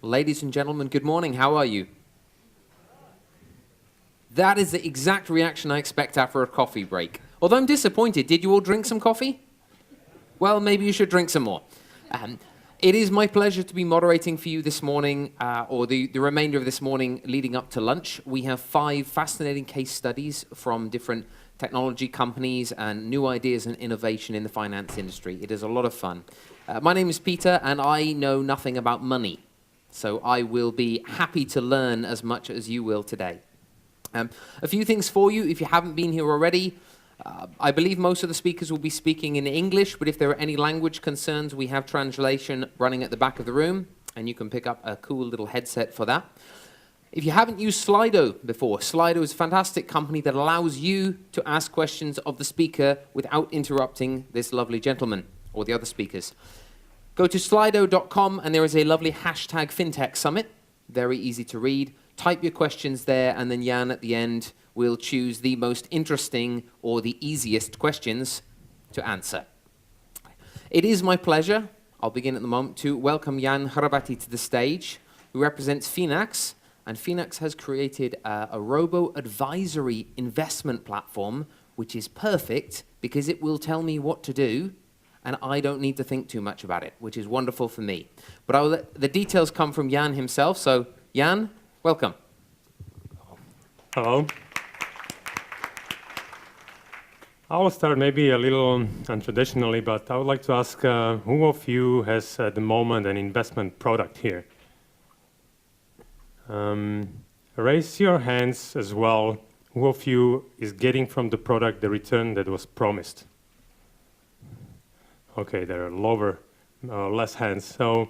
Ladies and gentlemen, good morning. How are you? That is the exact reaction I expect after a coffee break. Although I'm disappointed, did you all drink some coffee? Well, maybe you should drink some more. It is my pleasure to be moderating for you this morning, or the remainder of this morning leading up to lunch. We have 5 fascinating case studies from different technology companies and new ideas and innovation in the finance industry. It is a lot of fun. My name is Peter, and I know nothing about money, so I will be happy to learn as much as you will today. A few things for you, if you haven't been here already. I believe most of the speakers will be speaking in English, but if there are any language concerns, we have translation running at the back of the room, and you can pick up a cool little headset for that. If you haven't used Slido before, Slido is a fantastic company that allows you to ask questions of the speaker without interrupting this lovely gentleman or the other speakers. Go to slido.com, and there is a lovely hashtag Fin.Techsummit, very easy to read. Type your questions there, and then Jan at the end will choose the most interesting or the easiest questions to answer. It is my pleasure, I'll begin at the moment, to welcome Jan Hrbatý to the stage, who represents Finax. And Finax has created a robo-advisory investment platform, which is perfect because it will tell me what to do, and I don't need to think too much about it, which is wonderful for me. But I'll let the details come from Jan himself. So, Jan, welcome. Hello. I will start maybe a little untraditionally, but I would like to ask who of you has at the moment an investment product here? Raise your hands as well. Who of you is getting from the product the return that was promised? Okay, there are less hands. So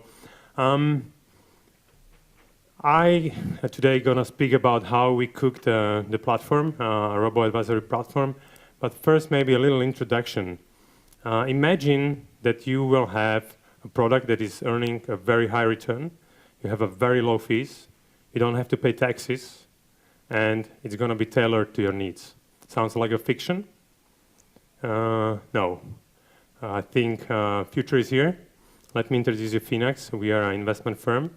I today gonna speak about how we cooked the platform, a robo-advisory platform. But first, maybe a little introduction. Imagine that you will have a product that is earning a very high return. You have a very low fees. You don't have to pay taxes, and it's going to be tailored to your needs. Sounds like a fiction? No. I think future is here. Let me introduce you to Finax. We are an investment firm,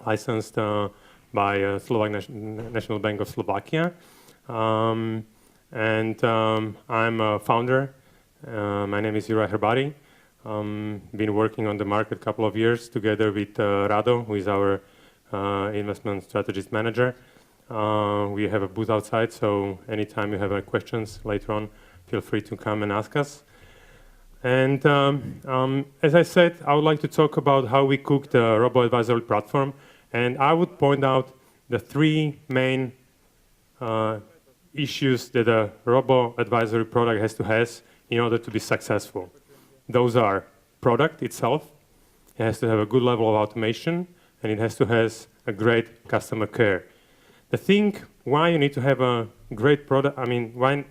licensed by Slovak National Bank of Slovakia. I'm a founder. My name is Juraj Hrbatý. Been working on the market a couple of years together with Rado, who is our investment strategist manager. We have a booth outside, so anytime you have questions later on, feel free to come and ask us. And as I said, I would like to talk about how we cook the robo-advisory platform, and I would point out the 3 main issues that a robo-advisory product has to have in order to be successful. Those are product itself, it has to have a good level of automation, and it has to have a great customer care. The thing why you need to have a great product, why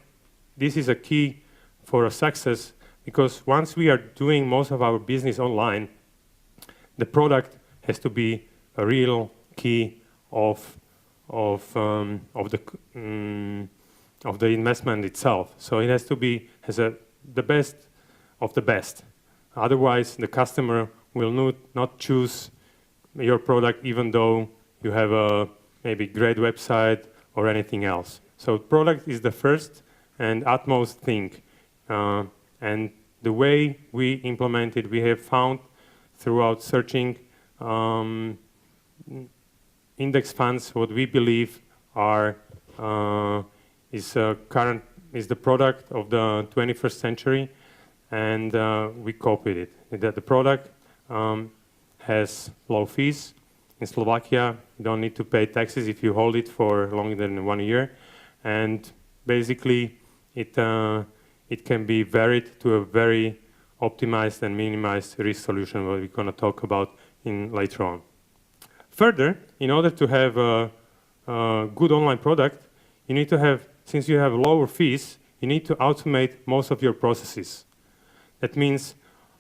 this is a key for a success, because once we are doing most of our business online, the product has to be a real key of the investment itself. So it has to be the best of the best. Otherwise, the customer will not choose your product, even though you have a maybe great website or anything else. So product is the first and utmost thing. And the way we implement it, we have found throughout searching index funds, what we believe is the product of the 21st century, and we copied it. That the product has low fees. In Slovakia, you don't need to pay taxes if you hold it for longer than 1 year, and basically it can be varied to a very optimized and minimized risk solution, what we're going to talk about later on. Further, in order to have a good online product, you need to have, since you have lower fees, you need to automate most of your processes. That means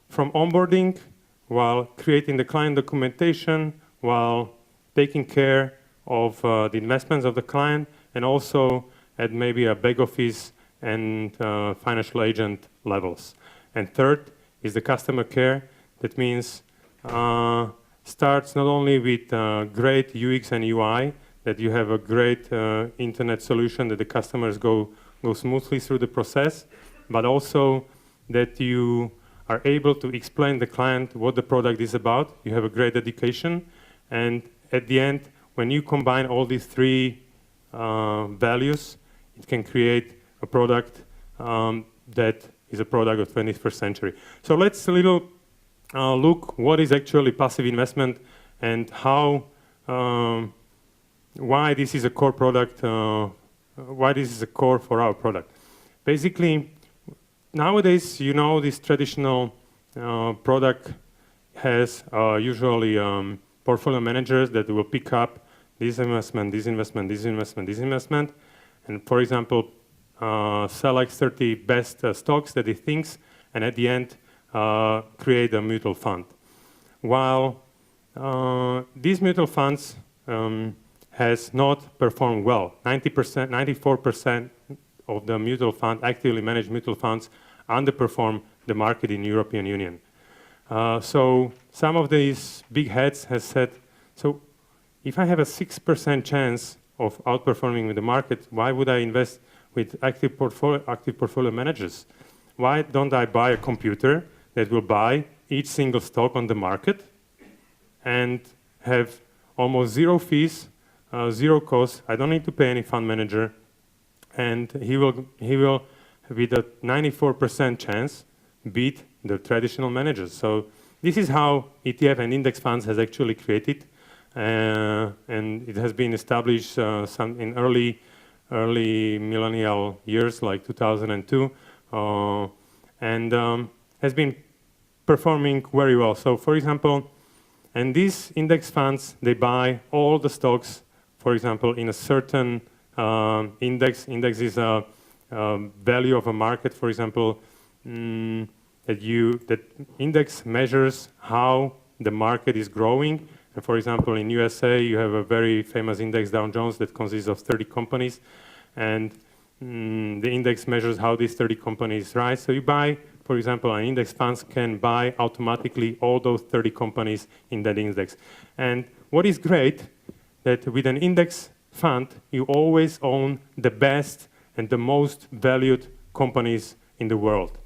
from onboarding, while creating the client documentation, while taking care of the investments of the client, and also at maybe a back office and financial agent levels. And third is the customer care. That means starts not only with great UX and UI, that you have a great internet solution that the customers go smoothly through the process, but also that you are able to explain the client what the product is about. You have a great education, and at the end, when you combine all these three values, it can create a product that is a product of 21st century. So let's a little look what is actually passive investment and how, why this is a core product, why this is a core for our product. Basically, nowadays, you know, this traditional product has usually portfolio managers that will pick up this investment, this investment, this investment, this investment, and for example, select 30 best stocks that he thinks, and at the end, create a mutual fund. While these mutual funds has not performed well. 90%, 94% of the mutual fund, actively managed mutual funds, underperform the market in European Union. So some of these big heads has said, so if I have a 6% chance of outperforming with the market, why would I invest with active portfolio managers? Why don't I buy a computer that will buy each single stock on the market and have almost zero fees, zero costs? I don't need to pay any fund manager, and he will with a 94% chance beat the traditional managers. So this is how ETF and index funds has actually created, and it has been established some in early millennial years, like 2002, and has been performing very well. So, for example, and these index funds, they buy all the stocks, for example, in a certain index. Index is a value of a market, for example, that index measures how the market is growing. And for example, in USA, you have a very famous index, Dow Jones, that consists of 30 companies. And the index measures how these 30 companies rise. So you buy, for example, an index funds can buy automatically all those 30 companies in that index. And what is great, that with an index fund, you always own the best and the most valued companies in the world.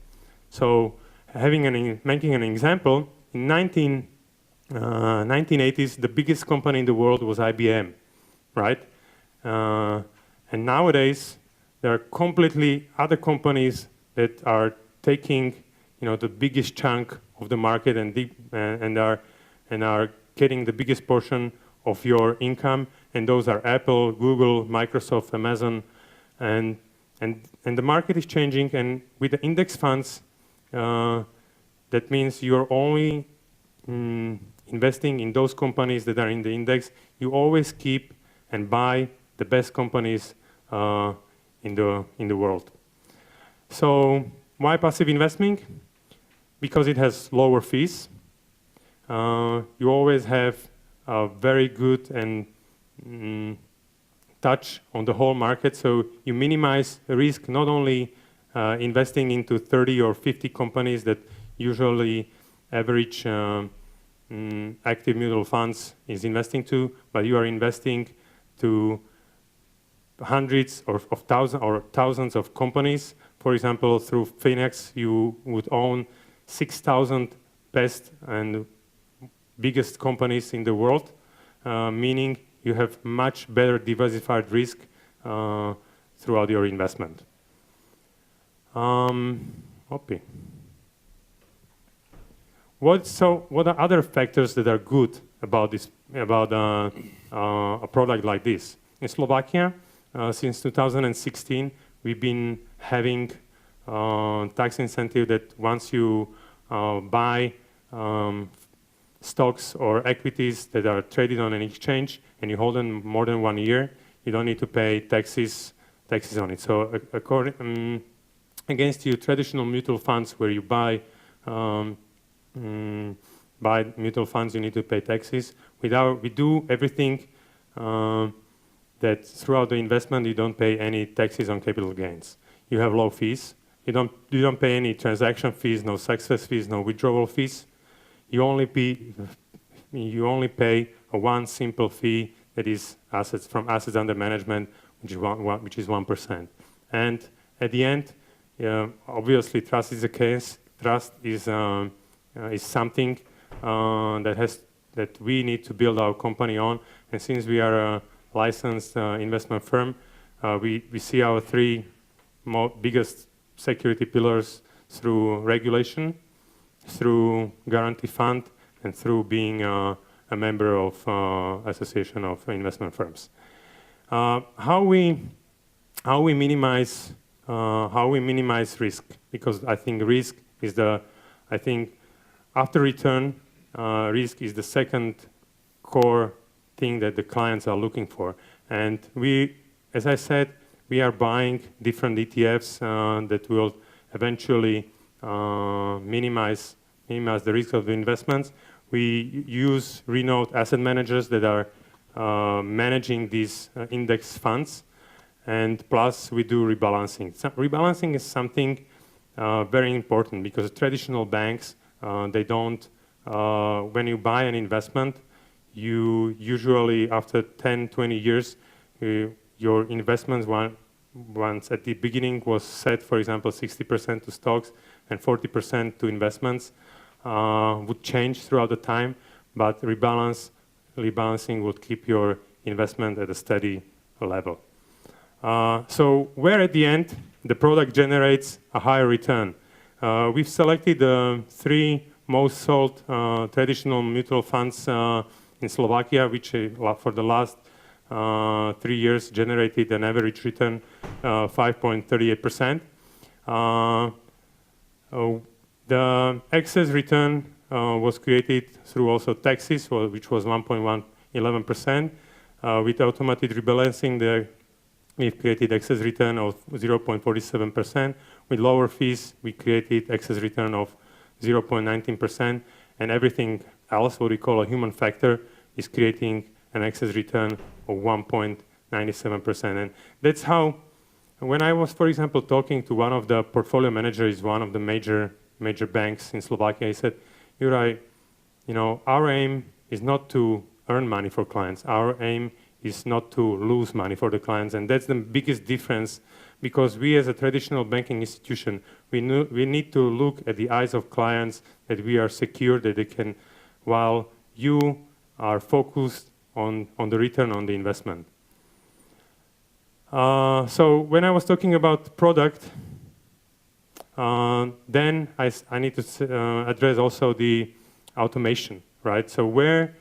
So making an example, in 1980s, the biggest company in the world was IBM, right? And nowadays, there are completely other companies that are taking, you know, the biggest chunk of the market and are getting the biggest portion of your income. And those are Apple, Google, Microsoft, Amazon, and the market is changing. And with the index funds, that means you're only investing in those companies that are in the index. You always keep and buy the best companies in the world. So why passive investing? Because it has lower fees. You always have a very good and touch on the whole market, so you minimize risk, not only investing into 30 or 50 companies that usually average active mutual funds is investing to, but you are investing to hundreds of thousands of companies. For example, through Finax, you would own 6,000 best and biggest companies in the world, meaning you have much better diversified risk throughout your investment. Okay. What are other factors that are good about a product like this? In Slovakia, since 2016, we've been having tax incentive that once you buy stocks or equities that are traded on an exchange and you hold them more than 1 year, you don't need to pay taxes on it. So against your traditional mutual funds where you buy mutual funds, you need to pay taxes. We do everything that throughout the investment you don't pay any taxes on capital gains. You have low fees. You don't pay any transaction fees, no success fees, no withdrawal fees. you only pay a one simple fee that is assets under management, which is 1%. And at the end, obviously, trust is the case. Trust is something that we need to build our company on. And since we are a licensed investment firm, we see our three biggest security pillars through regulation, through guarantee fund, and through being a member of Association of Investment Firms. How we minimize risk, because I think risk is after return, risk is the second core thing that the clients are looking for. And as I said, we are buying different ETFs that will eventually minimize the risk of the investments. We use renowned asset managers that are managing these index funds, and plus we do rebalancing. Rebalancing is something very important because traditional banks, they don't, when you buy an investment, you usually after 10, 20 years, your investments once at the beginning was set, for example, 60% to stocks and 40% to investments, would change throughout the time, but rebalancing would keep your investment at a steady level. So where at the end the product generates a higher return. We've selected the three most sold traditional mutual funds in Slovakia, which for the last 3 years generated an average return 5.38%. The excess return was created through also taxes, which was 1.11%. With automatic rebalancing, we've created excess return of 0.47%. With lower fees, we created excess return of 0.19%. And everything else, what we call a human factor, is creating an excess return of 1.97%. And that's how, when I was, for example, talking to one of the portfolio managers, one of the major banks in Slovakia, he said, Juraj, our aim is not to earn money for clients. Our aim is not to lose money for the clients. And that's the biggest difference, because we as a traditional banking institution, we need to look at the eyes of clients that we are secure, that they can, while you are focused on the return on the investment. So when I was talking about product, then I need to address also the automation, right? So where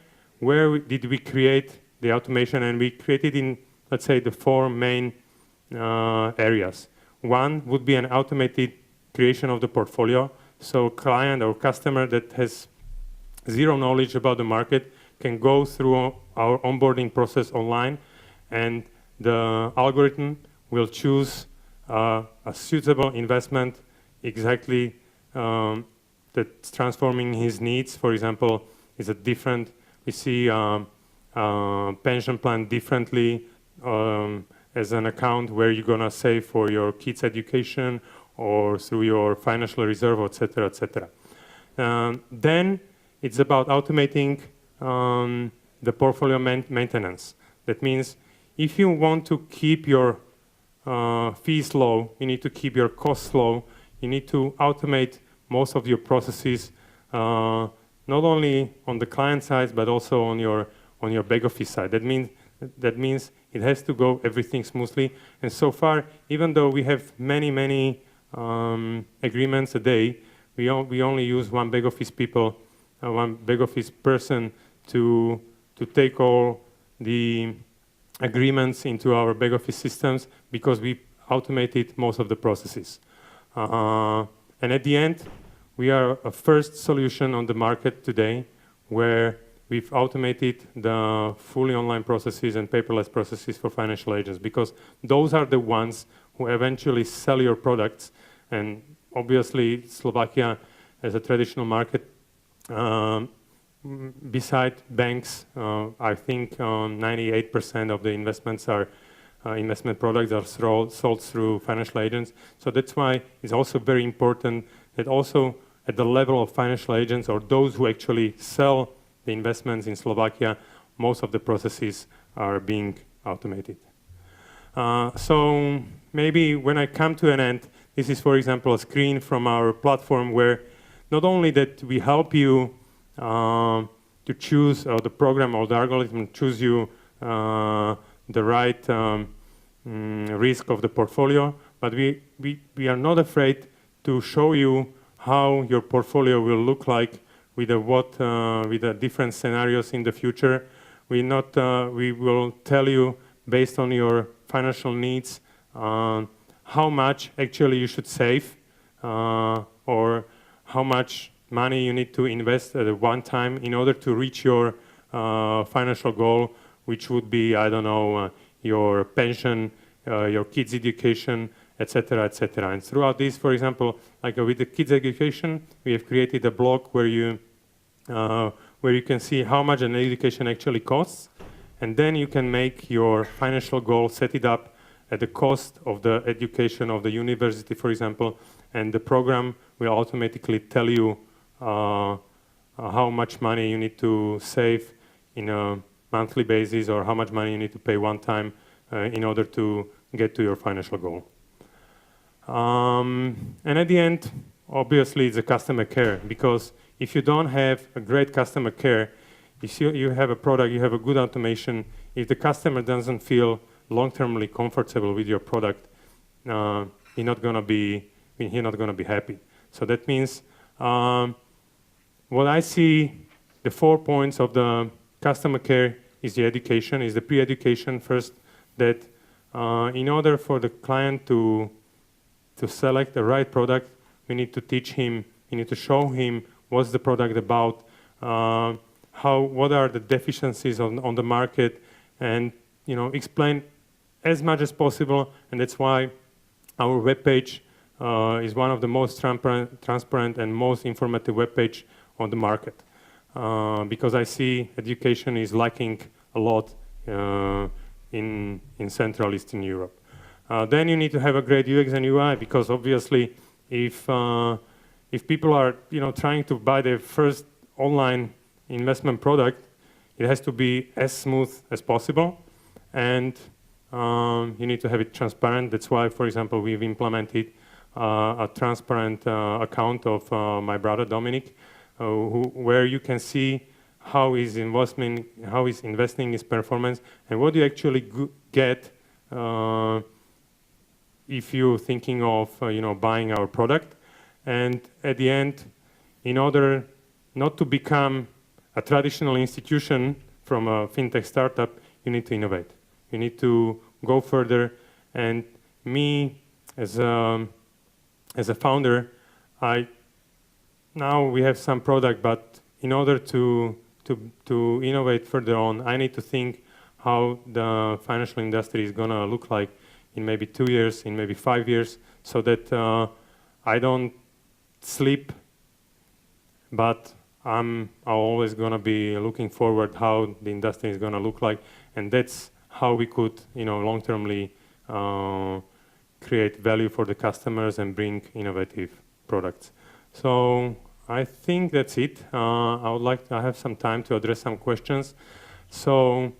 did we create the automation? And we created in, let's say, the four main areas. One would be an automated creation of the portfolio. So client or customer that has zero knowledge about the market can go through our onboarding process online, and the algorithm will choose a suitable investment exactly that's transforming his needs. For example, is a different, we see pension plan differently as an account where you're gonna save for your kids' education or through your financial reserve, etc., etc. Then it's about automating the portfolio maintenance. That means if you want to keep your fees low, you need to keep your costs low, you need to automate most of your processes, not only on the client side, but also on your back office side. That means it has to go everything smoothly. And so far, even though we have many agreements a day, we only use one back office person to take all the agreements into our back office systems, because we automated most of the processes. And at the end, we are a first solution on the market today where we've automated the fully online processes and paperless processes for financial agents, because those are the ones who eventually sell your products. And obviously, Slovakia as a traditional market, beside banks, I think 98% of the investment products are sold through financial agents. So that's why it's also very important that also at the level of financial agents or those who actually sell the investments in Slovakia, most of the processes are being automated. So maybe when I come to an end, this is, for example, a screen from our platform where not only that we help you to choose the program or the algorithm, choose you the right risk of the portfolio, but we are not afraid to show you how your portfolio will look like with the different scenarios in the future. We will tell you based on your financial needs how much actually you should save or how much money you need to invest at one time in order to reach your financial goal, which would be, I don't know, your pension, your kids' education, etc., etc. And throughout this, for example, like with the kids' education, we have created a blog where you can see how much an education actually costs, and then you can make your financial goal, set it up at the cost of the education of the university, for example, and the program will automatically tell you how much money you need to save in a monthly basis or how much money you need to pay one time in order to get to your financial goal. And at the end, obviously, it's a customer care, because if you don't have a great customer care, if you have a product, you have a good automation, if the customer doesn't feel long-termly comfortable with your product, he's not going to be happy. So that means what I see, the 4 points of the customer care is the education, is the pre-education first, that in order for the client to select the right product, we need to teach him, we need to show him what's the product about, what are the deficiencies on the market, and explain as much as possible. And that's why our webpage is one of the most transparent and most informative webpage on the market, because I see education is lacking a lot in Central Eastern Europe. Then you need to have a great UX and UI, because obviously if people are trying to buy their first online investment product, it has to be as smooth as possible, and you need to have it transparent. That's why, for example, we've implemented a transparent account of my brother Dominic, where you can see how is investing his performance and what you actually get if you're thinking of buying our product. And at the end, in order not to become a traditional institution from a fintech startup, you need to innovate. You need to go further. And me, as a founder, now we have some product, but in order to innovate further on, I need to think how the financial industry is going to look like in maybe 2 years, in maybe 5 years, so that I don't sleep, but I'm always going to be looking forward how the industry is going to look like, and that's how we could, long-termly create value for the customers and bring innovative products. So I think that's it. I have some time to address some questions. So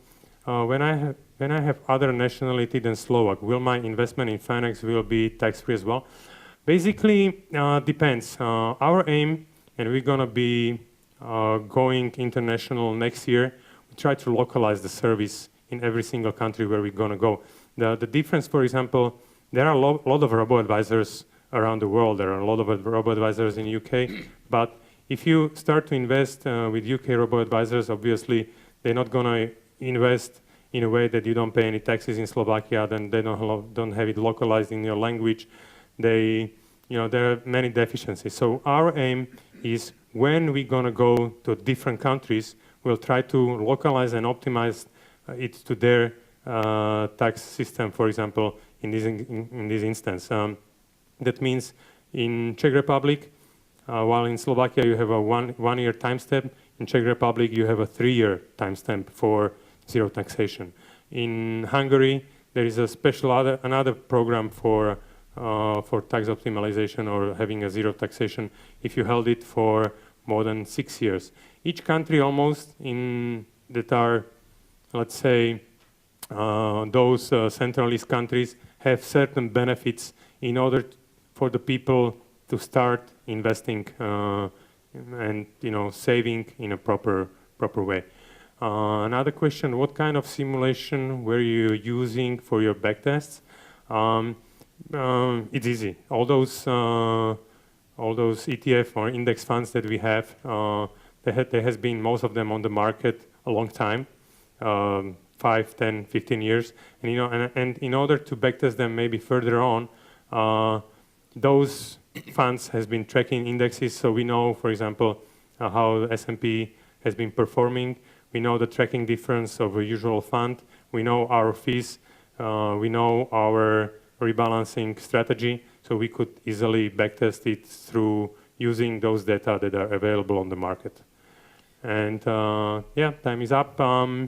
when I have other nationality than Slovak, will my investment in Finax will be tax-free as well? Basically, depends. Our aim, and we're going to be going international next year, we try to localize the service in every single country where we're going to go. The difference, for example, there are a lot of robo-advisors around the world. There are a lot of robo-advisors in UK, but if you start to invest with UK robo-advisors, obviously they're not going to invest in a way that you don't pay any taxes in Slovakia, then they don't have it localized in your language. There are many deficiencies. So our aim is, when we're going to go to different countries, we'll try to localize and optimize it to their tax system, for example, in this instance. That means in Czech Republic, while in Slovakia you have a one-year timestamp, in Czech Republic you have a 3-year timestamp for zero taxation. In Hungary, there is a special another program for for tax optimization or having a zero taxation if you held it for more than 6 years. Each country almost that are, let's say, those centralist countries have certain benefits in order for the people to start investing and saving in a proper way. Another question: what kind of simulation were you using for your backtests? It's easy. All those ETF or index funds that we have, there has been most of them on the market a long time, 5, 10, 15 years, and in order to backtest them maybe further on, those funds has been tracking indexes, so we know, for example, how the S&P has been performing. We know the tracking difference of a usual fund. We know our fees. We know our rebalancing strategy, so we could easily backtest it through using those data that are available on the market. And yeah, time is up. I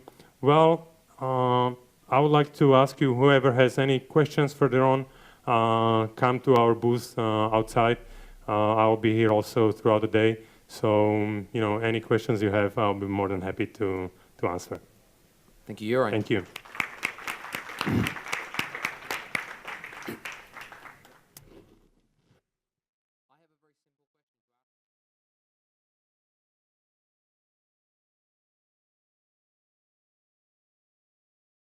would like to ask you, whoever has any questions further on, come to our booth outside. I'll be here also throughout the day. So, any questions you have, I'll be more than happy to answer. Thank you, Juraj. Thank you.